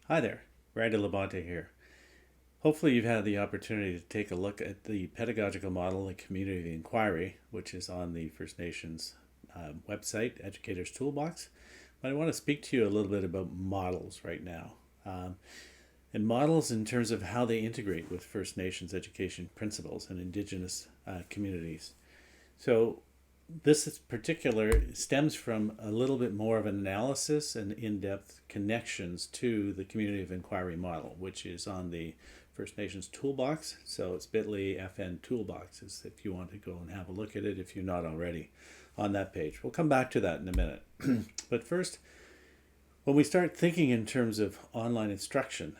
Hi there, Randy Labonte here. Hopefully, you've had the opportunity to take a look at the pedagogical model and community of inquiry, which is on the First Nations website, Educators Toolbox. But I want to speak to you a little bit about models right now. Um, and models in terms of how they integrate with First Nations education principles and Indigenous communities. So, this is particular stems from a little bit more of an analysis and in-depth connections to the community of inquiry model, which is on the First Nations Toolbox. So it's bit.ly FN Toolboxes if you want to go and have a look at it if you're not already on that page. We'll come back to that in a minute. But first, when we start thinking in terms of online instruction,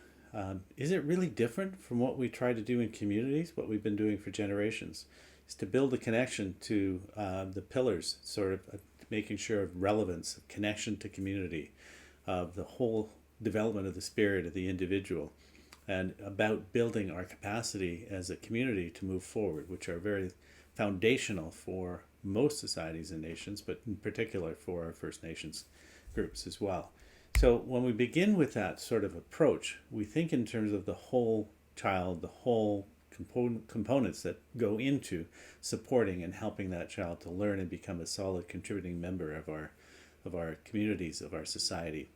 is it really different from what we try to do in communities, what we've been doing for generations? Is to build a connection to the pillars, sort of making sure of relevance, of connection to community, of the whole development of the spirit of the individual, and about building our capacity as a community to move forward, which are very foundational for most societies and nations, but in particular for our First Nations groups as well. So when we begin with that sort of approach, we think in terms of the whole child, the whole components that go into supporting and helping that child to learn and become a solid contributing member of our communities, of our society.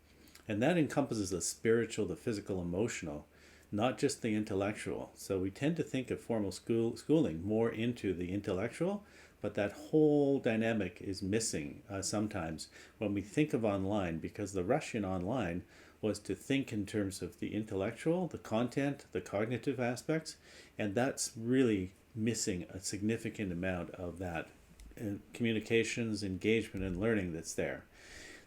And that encompasses the spiritual, the physical, emotional, not just the intellectual. So we tend to think of formal schooling more into the intellectual, but that whole dynamic is missing sometimes when we think of online, because the rush in online was to think in terms of the intellectual, the content, the cognitive aspects, and that's really missing a significant amount of that communications, engagement, and learning that's there.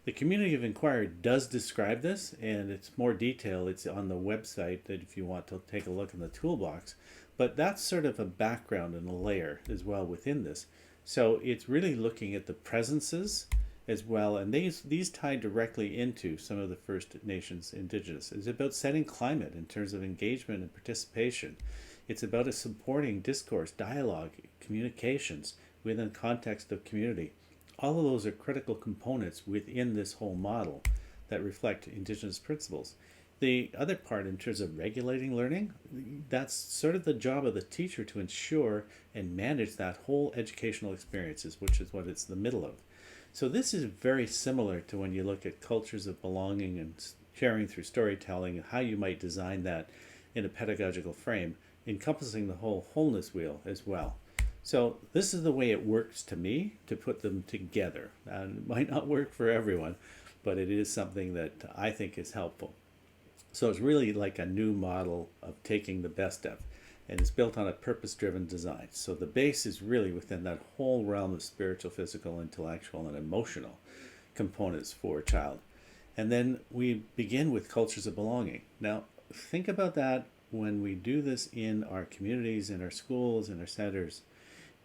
The community of inquiry does describe this, and it's more detail. It's on the website that if you want to take a look in the toolbox. But that's sort of a background and a layer as well within this. So it's really looking at the presences as well, and these tie directly into some of the First Nations Indigenous. It's about setting climate in terms of engagement and participation. It's about a supporting discourse, dialogue, communications within the context of community. All of those are critical components within this whole model that reflect Indigenous principles. The other part, in terms of regulating learning, that's sort of the job of the teacher to ensure and manage that whole educational experiences, which is what it's the middle of. So this is very similar to when you look at cultures of belonging and sharing through storytelling, how you might design that in a pedagogical frame, encompassing the whole wholeness wheel as well. So this is the way it works to me to put them together. And it might not work for everyone, but it is something that I think is helpful. So it's really like a new model of taking the best of, and it's built on a purpose-driven design. So the base is really within that whole realm of spiritual, physical, intellectual, and emotional components for a child. And then we begin with cultures of belonging. Now, think about that when we do this in our communities, in our schools, in our centers,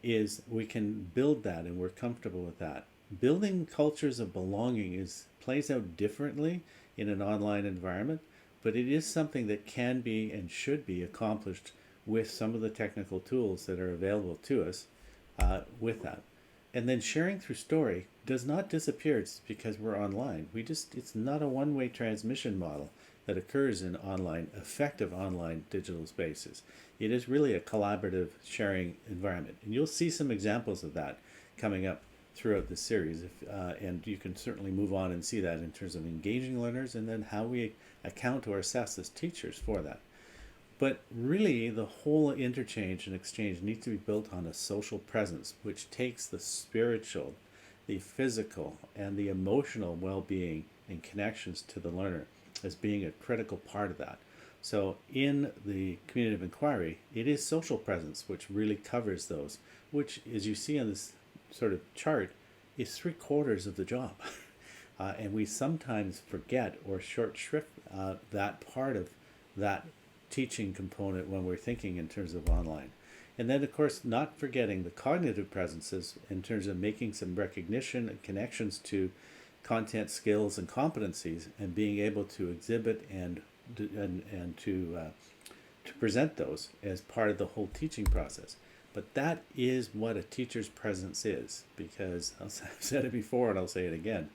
is we can build that and we're comfortable with that. Building cultures of belonging plays out differently in an online environment, but it is something that can be and should be accomplished with some of the technical tools that are available to us with that. And then sharing through story does not disappear just because we're online. It's not a one-way transmission model that occurs in effective online digital spaces. It is really a collaborative sharing environment. And you'll see some examples of that coming up throughout this series. And you can certainly move on and see that in terms of engaging learners and then how we account or assess as teachers for that. But really, the whole interchange and exchange needs to be built on a social presence, which takes the spiritual, the physical, and the emotional well-being and connections to the learner as being a critical part of that. So in the community of inquiry, it is social presence which really covers those, which, as you see on this sort of chart, is 3/4 of the job. And we sometimes forget or short shrift that part of that teaching component when we're thinking in terms of online. And then, of course, not forgetting the cognitive presences in terms of making some recognition and connections to content, skills, and competencies, and being able to exhibit and to present those as part of the whole teaching process. But that is what a teacher's presence is, because I've said it before and I'll say it again.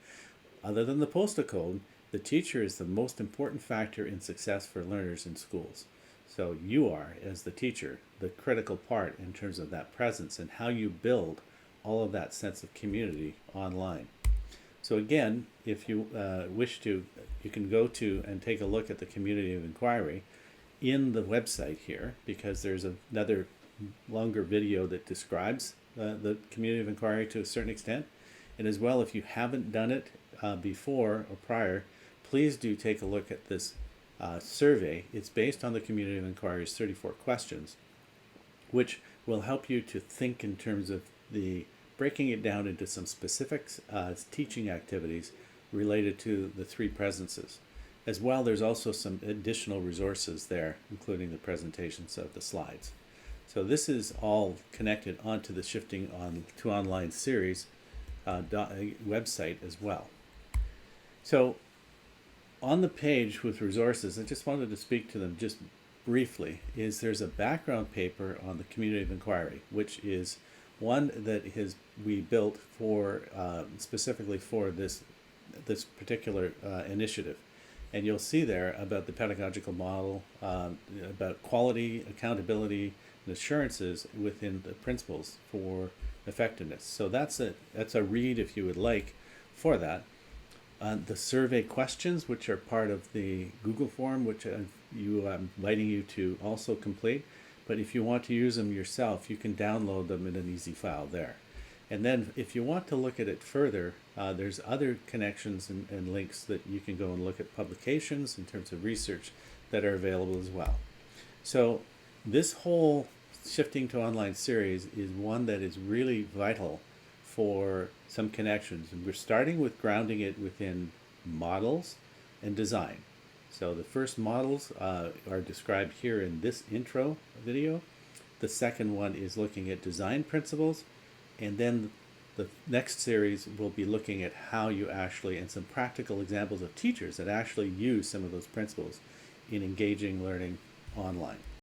Other than the postal code, The teacher is the most important factor in success for learners in schools. So you are, as the teacher, the critical part in terms of that presence and how you build all of that sense of community online. So again, if you wish to, you can go to and take a look at the community of inquiry in the website here, because there's another longer video that describes the community of inquiry to a certain extent. And as well, if you haven't done it before or prior, please do take a look at this survey. It's based on the community of inquiry's 34 questions, which will help you to think in terms of the breaking it down into some specific teaching activities related to the three presences. As well, there's also some additional resources there, including the presentations of the slides. So this is all connected onto the Shifting to Online series website as well. So on the page with resources, I just wanted to speak to them just briefly, is there's a background paper on the community of inquiry, which is one that we built for specifically for this particular initiative. And you'll see there about the pedagogical model, about quality, accountability, and assurances within the principles for effectiveness. So that's a read if you would like for that. The survey questions, which are part of the Google form, which I'm inviting you to also complete. But if you want to use them yourself, you can download them in an easy file there. And then if you want to look at it further, there's other connections and links that you can go and look at publications in terms of research that are available as well. So this whole Shifting to Online series is one that is really vital for some connections. And we're starting with grounding it within models and design. So the first models are described here in this intro video. The second one is looking at design principles. And then the next series will be looking at how you actually, and some practical examples of teachers that actually use some of those principles in engaging learning online.